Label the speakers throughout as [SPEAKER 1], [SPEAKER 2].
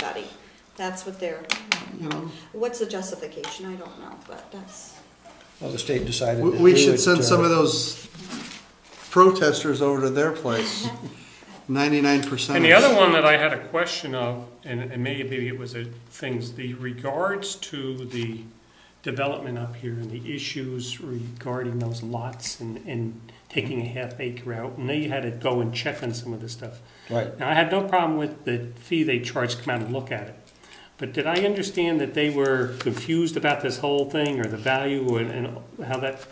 [SPEAKER 1] everybody. That's what they're,
[SPEAKER 2] You know,
[SPEAKER 1] what's the justification? I don't know, but that's.
[SPEAKER 3] Well, the state decided
[SPEAKER 2] we should send some of those protesters over to their place. 99%.
[SPEAKER 4] And the other one that I had a question of, and maybe it was the regards to the development up here and the issues regarding those lots and taking a half acre out, and they had to go and check on some of this stuff.
[SPEAKER 3] Right.
[SPEAKER 4] Now, I had no problem with the fee they charged to come out and look at it. But did I understand that they were confused about this whole thing or the value and how that?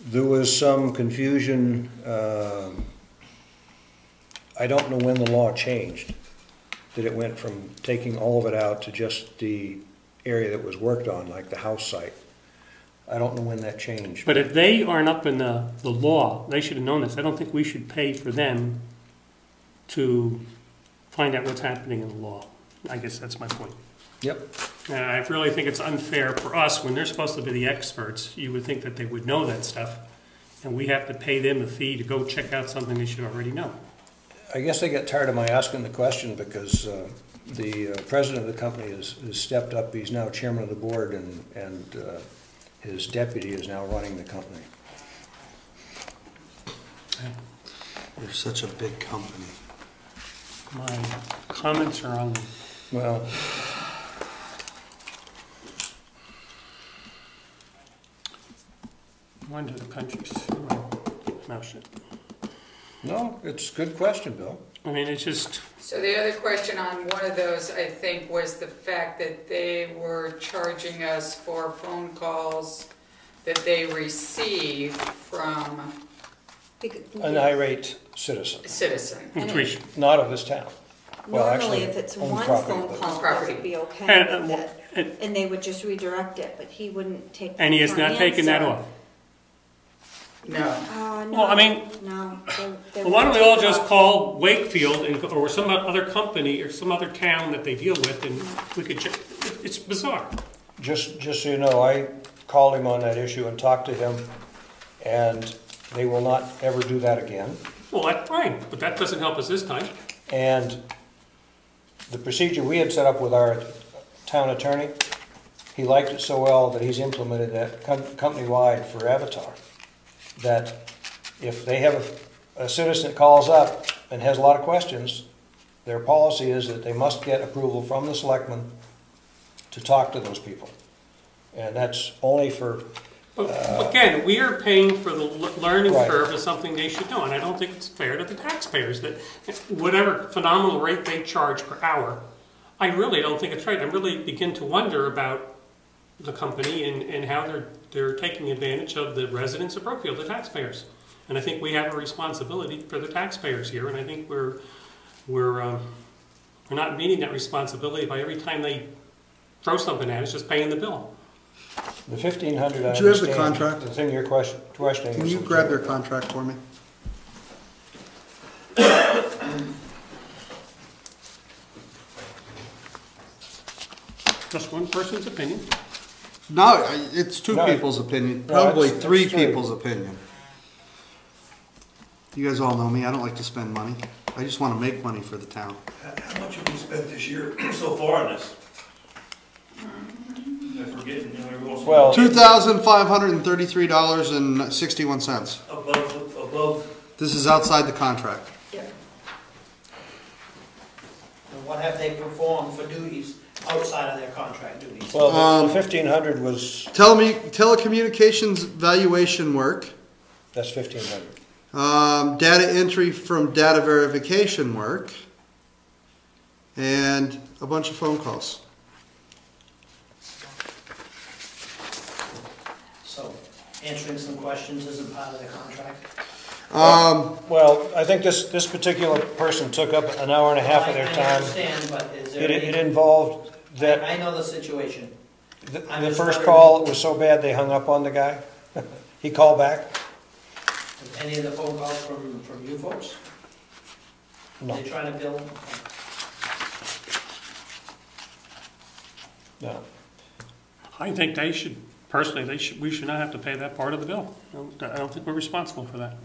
[SPEAKER 3] There was some confusion. I don't know when the law changed, that it went from taking all of it out to just the area that was worked on, like the house site. I don't know when that changed.
[SPEAKER 4] But if they aren't up in the law, they should have known this. I don't think we should pay for them to find out what's happening in the law. I guess that's my point.
[SPEAKER 3] Yep.
[SPEAKER 4] And I really think it's unfair for us, when they're supposed to be the experts, you would think that they would know that stuff, and we have to pay them a fee to go check out something they should already know.
[SPEAKER 3] I guess they got tired of my asking the question because the president of the company has stepped up. He's now chairman of the board, and his deputy is now running the company.
[SPEAKER 2] They're such a big company.
[SPEAKER 4] My comments are on.
[SPEAKER 3] Well,
[SPEAKER 4] When do the countries? No shit.
[SPEAKER 3] no, it's a good question, Bill.
[SPEAKER 4] I mean, it's just.
[SPEAKER 5] So the other question on one of those, I think, was the fact that they were charging us for phone calls that they receive from
[SPEAKER 3] An irate citizen,
[SPEAKER 5] a citizen.
[SPEAKER 3] not of this town. Well,
[SPEAKER 1] Normally,
[SPEAKER 3] actually,
[SPEAKER 1] if it's
[SPEAKER 3] owned
[SPEAKER 1] one
[SPEAKER 3] property,
[SPEAKER 1] phone
[SPEAKER 3] but-
[SPEAKER 1] call, that
[SPEAKER 5] Property.
[SPEAKER 1] would be okay
[SPEAKER 4] And,
[SPEAKER 1] with it, and they would just redirect it, but he wouldn't take.
[SPEAKER 4] And he has
[SPEAKER 1] for an
[SPEAKER 4] not taken that
[SPEAKER 1] answer.
[SPEAKER 4] off.
[SPEAKER 5] No.
[SPEAKER 1] No.
[SPEAKER 4] Well, I mean,
[SPEAKER 1] No.
[SPEAKER 4] Well, why don't we all just call Wakefield or some other company or some other town that they deal with, and we could check. It's bizarre.
[SPEAKER 3] Just so you know, I called him on that issue and talked to him, and they will not ever do that again.
[SPEAKER 4] Well, that's fine, but that doesn't help us this time.
[SPEAKER 3] And the procedure we had set up with our town attorney, he liked it so well that he's implemented that company-wide for Avatar. That if they have a citizen that calls up and has a lot of questions, their policy is that they must get approval from the selectmen to talk to those people. And that's only for...
[SPEAKER 4] But again, we are paying for the learning
[SPEAKER 3] Right.
[SPEAKER 4] curve of something they should know, and I don't think it's fair to the taxpayers that whatever phenomenal rate they charge per hour, I really don't think it's right. I really begin to wonder about the company and how they're taking advantage of the residents of Brookfield, the taxpayers. And I think we have a responsibility for the taxpayers here, and I think we're not meeting that responsibility by every time they throw something at us, just paying the bill.
[SPEAKER 3] The 1,500, I
[SPEAKER 2] Do you have the
[SPEAKER 3] understand.
[SPEAKER 2] contract?
[SPEAKER 3] The thing you're questioning.
[SPEAKER 2] Can
[SPEAKER 3] is
[SPEAKER 2] you
[SPEAKER 3] the-
[SPEAKER 2] grab their contract for me?
[SPEAKER 4] Just one person's opinion.
[SPEAKER 2] No, it's two
[SPEAKER 3] No.
[SPEAKER 2] people's opinion.
[SPEAKER 3] No,
[SPEAKER 2] Probably
[SPEAKER 3] it's
[SPEAKER 2] three
[SPEAKER 3] three.
[SPEAKER 2] people's opinion. You guys all know me. I don't like to spend money. I just want to make money for the town.
[SPEAKER 6] How much have we spent this year so far on this? I forget, you know, every once in a
[SPEAKER 3] Well-
[SPEAKER 6] while.
[SPEAKER 2] $2,533.61.
[SPEAKER 6] Above,
[SPEAKER 2] This is outside the contract.
[SPEAKER 5] Yeah.
[SPEAKER 7] And what have they performed for duties outside of their contract duties?
[SPEAKER 3] Well, the 1,500 was,
[SPEAKER 2] Telecommunications valuation work,
[SPEAKER 3] that's 1,500.
[SPEAKER 2] data entry from data verification work, and a bunch of phone calls.
[SPEAKER 7] So answering some questions isn't part of the contract?
[SPEAKER 3] Well, I think this particular person took up an hour and a half of their
[SPEAKER 7] I
[SPEAKER 3] time.
[SPEAKER 7] understand, but is there
[SPEAKER 3] It
[SPEAKER 7] any,
[SPEAKER 3] involved that,
[SPEAKER 7] I know the situation.
[SPEAKER 3] the
[SPEAKER 7] I'm just
[SPEAKER 3] first
[SPEAKER 7] wondering-
[SPEAKER 3] call, it was so bad they hung up on the guy. He called back?
[SPEAKER 7] Any of the phone calls from you folks?
[SPEAKER 3] No,
[SPEAKER 7] They trying to bill?
[SPEAKER 3] no.
[SPEAKER 4] I think they should, personally, we should not have to pay that part of the bill. I don't think we're responsible for that.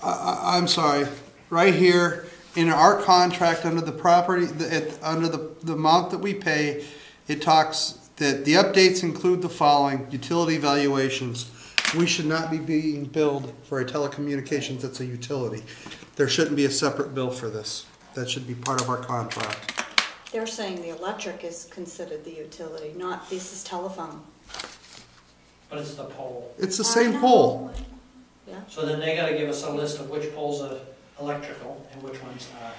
[SPEAKER 2] I'm sorry, right here, in our contract under the property, under the amount that we pay, it talks that the updates include the following: utility valuations. We should not be being billed for a telecommunications that's a utility. There shouldn't be a separate bill for this. That should be part of our contract.
[SPEAKER 1] They're saying the electric is considered the utility, not this is telephone.
[SPEAKER 7] But it's the pole.
[SPEAKER 2] It's the
[SPEAKER 1] I
[SPEAKER 2] same
[SPEAKER 1] know.
[SPEAKER 2] pole.
[SPEAKER 1] Yeah.
[SPEAKER 7] So then they gotta give us a list of which poles are electrical and which ones are.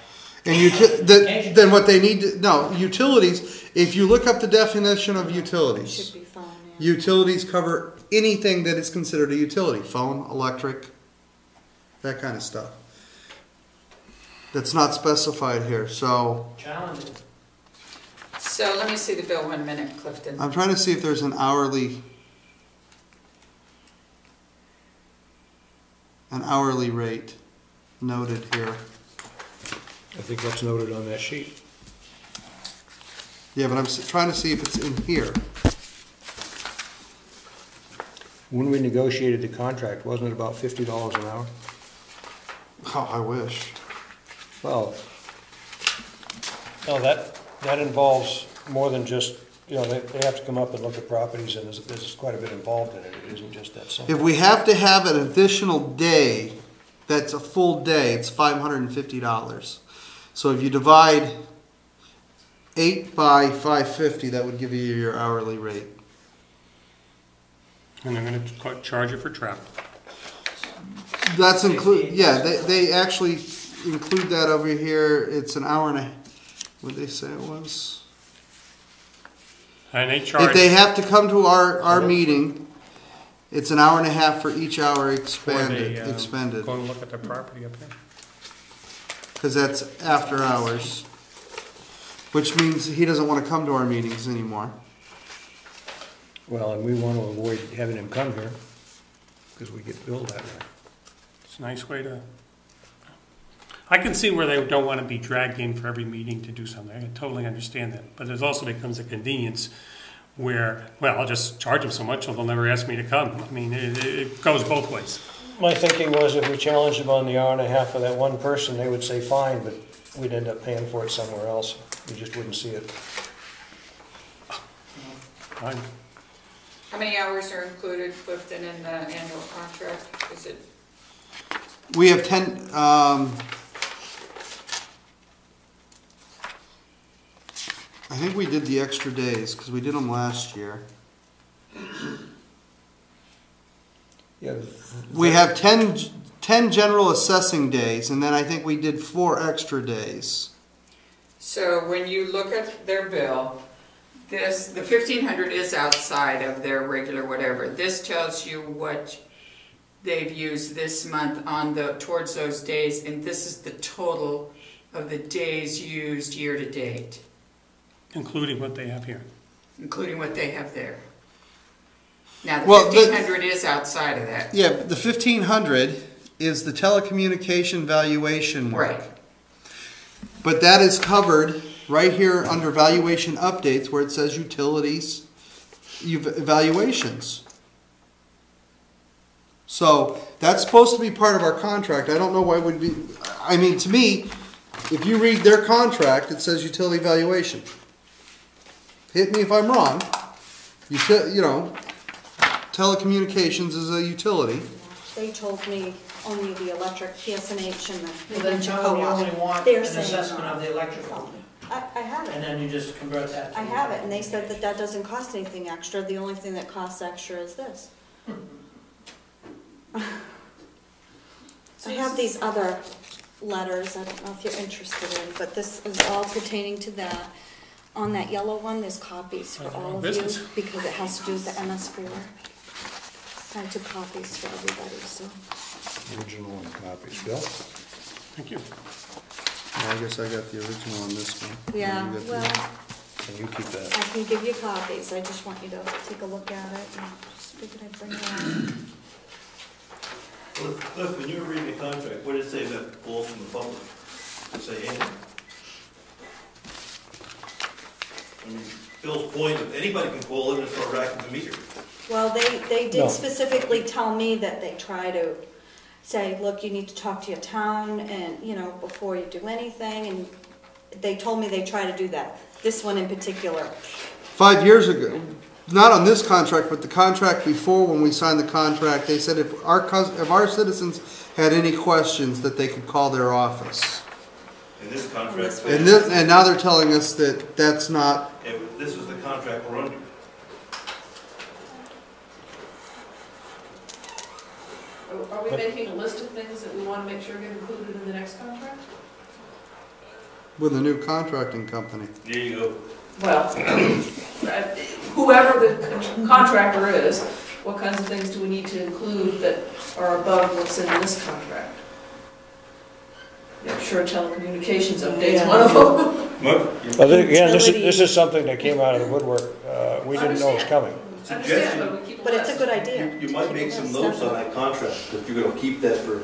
[SPEAKER 2] And then what they need to, no, utilities, if you look up the definition of
[SPEAKER 1] Should
[SPEAKER 2] utilities,
[SPEAKER 1] be phone, yeah.
[SPEAKER 2] utilities cover anything that is considered a utility, phone, electric, that kind of stuff. That's not specified here, so
[SPEAKER 7] Challenging.
[SPEAKER 5] So let me see the bill 1 minute, Clifton.
[SPEAKER 2] I'm trying to see if there's an hourly rate noted here.
[SPEAKER 3] I think that's noted on that sheet.
[SPEAKER 2] Yeah, but I'm trying to see if it's in here.
[SPEAKER 3] When we negotiated the contract, wasn't it about $50 an hour?
[SPEAKER 2] Oh, I wish.
[SPEAKER 3] Well, no, that involves more than just, you know, they have to come up and look at properties, and there's quite a bit involved in it. It isn't just that simple.
[SPEAKER 2] If we have to have an additional day, that's a full day, it's $550. So if you divide 8 by 550, that would give you your hourly rate.
[SPEAKER 4] And they're gonna charge you for travel.
[SPEAKER 2] That's yeah, they actually include that over here. It's an hour and a, what'd they say it was?
[SPEAKER 4] And they charge.
[SPEAKER 2] If they have to come to our meeting, it's an hour and a half for each hour expended.
[SPEAKER 4] Go and look at the property up there.
[SPEAKER 2] Because that's after hours, which means he doesn't want to come to our meetings anymore.
[SPEAKER 3] Well, and we want to avoid having him come here, because we get billed that way.
[SPEAKER 4] It's a nice way to, I can see where they don't want to be dragged in for every meeting to do something. I can totally understand that. But there's also becomes a convenience where, well, I'll just charge them so much, or they'll never ask me to come. I mean, it goes both ways.
[SPEAKER 3] My thinking was if we challenged them on the hour and a half for that one person, they would say fine, but we'd end up paying for it somewhere else. We just wouldn't see it.
[SPEAKER 4] Fine.
[SPEAKER 5] How many hours are included, Clifton, in the annual contract? Is it,
[SPEAKER 2] We have 10. I think we did the extra days because we did them last year.
[SPEAKER 3] Yeah.
[SPEAKER 2] We have 10 general assessing days, and then I think we did 4 extra days.
[SPEAKER 5] so when you look at their bill, the 1,500 is outside of their regular whatever. This tells you what they've used this month on towards those days, and this is the total of the days used year to date,
[SPEAKER 4] Including what they have here.
[SPEAKER 5] including what they have there. Now, the
[SPEAKER 2] Well,
[SPEAKER 5] 1,500 is outside of that.
[SPEAKER 2] Yeah, but the 1,500 is the telecommunication valuation work.
[SPEAKER 5] Right.
[SPEAKER 2] But that is covered right here under valuation updates where it says utilities evaluations. So that's supposed to be part of our contract. I don't know why it would be. I mean, to me, if you read their contract, it says utility valuation. Hit me if I'm wrong. You know, telecommunications is a utility.
[SPEAKER 1] They told me only the electric, PSNH and the
[SPEAKER 7] Well, then
[SPEAKER 1] electric
[SPEAKER 7] tell them you only
[SPEAKER 1] co-op.
[SPEAKER 7] want
[SPEAKER 1] They're
[SPEAKER 7] an
[SPEAKER 1] saying
[SPEAKER 7] assessment
[SPEAKER 1] no.
[SPEAKER 7] of the electrical,
[SPEAKER 1] I have
[SPEAKER 7] and
[SPEAKER 1] it.
[SPEAKER 7] then you just convert that to.
[SPEAKER 1] I have it, and they said that that doesn't cost anything extra. The only thing that costs extra is this. I have these other letters, I don't know if you're interested in, but this is all pertaining to that. On that yellow one, there's copies for all of you,
[SPEAKER 4] Business.
[SPEAKER 1] because it has to do with the MS4. I took copies for everybody, so.
[SPEAKER 3] Original and copies. Bill?
[SPEAKER 4] Thank you.
[SPEAKER 2] Well, I guess I got the original on this one.
[SPEAKER 1] Yeah,
[SPEAKER 2] You got the-
[SPEAKER 1] well,
[SPEAKER 3] And you keep that.
[SPEAKER 1] I can give you copies, I just want you to take a look at it, and just figured I'd bring it out.
[SPEAKER 6] Look, when you were reading the contract, what did it say about calls from the public? Did it say anything? I mean, Bill's point, if anybody can call in and start racking the meter.
[SPEAKER 1] Well, they
[SPEAKER 3] No.
[SPEAKER 1] did specifically tell me that they try to say, look, you need to talk to your town and, you know, before you do anything, and they told me they try to do that. This one in particular.
[SPEAKER 2] 5 years ago, not on this contract, but the contract before when we signed the contract, they said if our citizens had any questions that they could call their office.
[SPEAKER 6] In this contract.
[SPEAKER 2] And now they're telling us that that's not.
[SPEAKER 6] This is the contract we're under.
[SPEAKER 8] Are we making a list of things that we want to make sure get included in the next contract?
[SPEAKER 2] With a new contracting company.
[SPEAKER 6] There you go.
[SPEAKER 8] Well, whoever the contractor is, what kinds of things do we need to include that are above what's in this contract? Yeah, sure, telecommunications updates, one of them.
[SPEAKER 3] Well, again, this is something that came out of the woodwork. We didn't know it was coming.
[SPEAKER 8] Understand, but we keep a
[SPEAKER 1] But it's a
[SPEAKER 8] list.
[SPEAKER 1] good idea.
[SPEAKER 6] You might make some notes on that contract, if you're gonna keep that for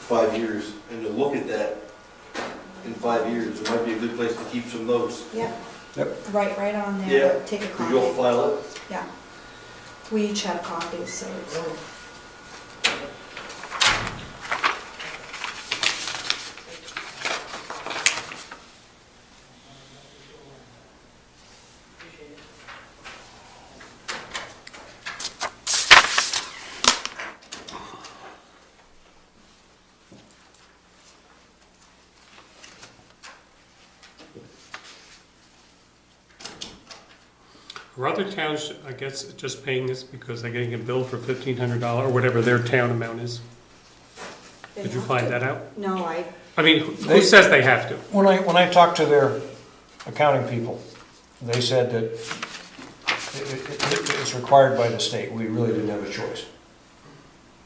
[SPEAKER 6] 5 years, and you'll look at that in 5 years, it might be a good place to keep some notes.
[SPEAKER 1] Yeah.
[SPEAKER 3] Yep.
[SPEAKER 1] Right on there.
[SPEAKER 6] Yeah.
[SPEAKER 1] Take a
[SPEAKER 6] Because you'll
[SPEAKER 1] copy.
[SPEAKER 6] file it.
[SPEAKER 1] Yeah. We each have copies, so it's.
[SPEAKER 4] Are other towns, I guess, just paying this because they're getting a bill for $1,500 or whatever their town amount is? Did you find that out?
[SPEAKER 1] No,
[SPEAKER 4] I mean, who says they have to?
[SPEAKER 3] When I talked to their accounting people, they said that it's required by the state. We really didn't have a choice.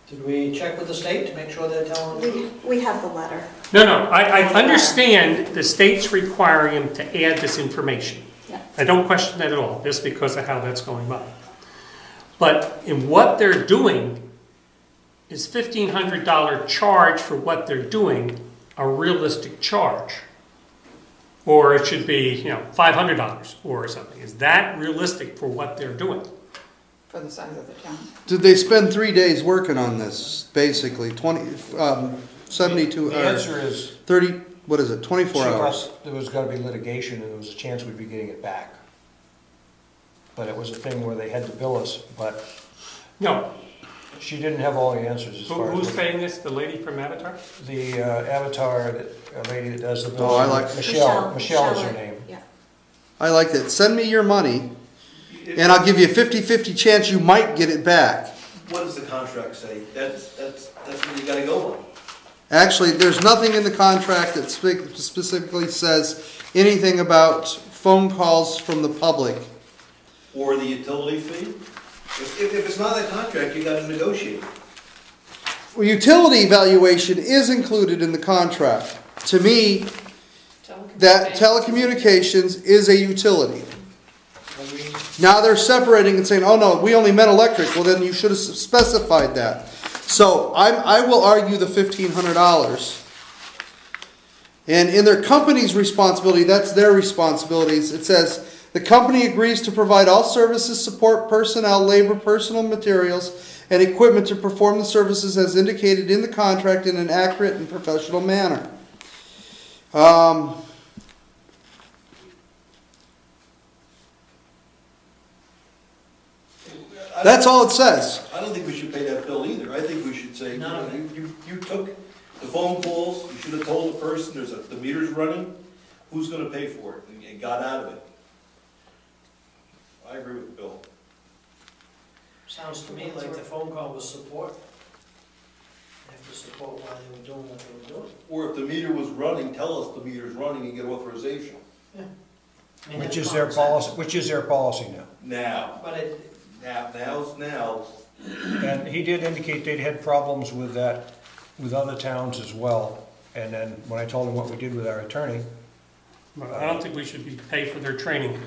[SPEAKER 7] Did we check with the state to make sure they're telling the truth?
[SPEAKER 1] we have the letter.
[SPEAKER 4] No, I understand the state's requiring them to add this information.
[SPEAKER 1] Yeah.
[SPEAKER 4] I don't question that at all, just because of how that's going by. But in what they're doing, is $1,500 charge for what they're doing a realistic charge? Or it should be, you know, $500 or something. Is that realistic for what they're doing?
[SPEAKER 5] For the size of the town.
[SPEAKER 2] Did they spend 3 days working on this, basically? 72
[SPEAKER 3] The
[SPEAKER 2] hours?
[SPEAKER 3] answer is
[SPEAKER 2] 30, what is it, 24
[SPEAKER 3] she
[SPEAKER 2] hours?
[SPEAKER 3] thought there was going to be litigation and there was a chance we'd be getting it back. But it was a thing where they had to bill us, but
[SPEAKER 4] No.
[SPEAKER 3] she didn't have all the answers as far as.
[SPEAKER 4] Who's paying this? The lady from Avatar?
[SPEAKER 3] The Avatar, a lady that does the bills.
[SPEAKER 2] Oh, I like-
[SPEAKER 3] Michelle is her name.
[SPEAKER 1] Yeah.
[SPEAKER 2] I like that. Send me your money, and I'll give you a 50-50 chance you might get it back.
[SPEAKER 6] What does the contract say? That's what you gotta go on.
[SPEAKER 2] Actually, there's nothing in the contract that specifically says anything about phone calls from the public.
[SPEAKER 6] Or the utility fee. If it's not a contract, you gotta negotiate.
[SPEAKER 2] Well, utility evaluation is included in the contract. To me, that telecommunications is a utility. Now they're separating and saying, oh no, we only meant electric. Well, then you should have specified that. So I will argue the $1,500. And in their company's responsibility, that's their responsibilities. It says, the company agrees to provide all services, support, personnel, labor, personal materials, and equipment to perform the services as indicated in the contract in an accurate and professional manner. That's all it says.
[SPEAKER 6] I don't think we should pay that bill either. I think we should say, you
[SPEAKER 7] No.
[SPEAKER 6] know, you took the phone calls, you should have told the person the meter's running, who's gonna pay for it, and got out of it. I agree with Bill.
[SPEAKER 7] Sounds to me like the phone call was support. They have to support why they were doing what they were doing.
[SPEAKER 6] Or if the meter was running, tell us the meter's running and get authorization.
[SPEAKER 7] I mean,
[SPEAKER 3] Which
[SPEAKER 7] that's
[SPEAKER 3] is their
[SPEAKER 7] common sense.
[SPEAKER 3] policy, which is their policy now.
[SPEAKER 7] But
[SPEAKER 6] Now's now.
[SPEAKER 3] And he did indicate they'd had problems with that, with other towns as well. And then when I told him what we did with our attorney,
[SPEAKER 4] Well, I don't think we should be paid for their training.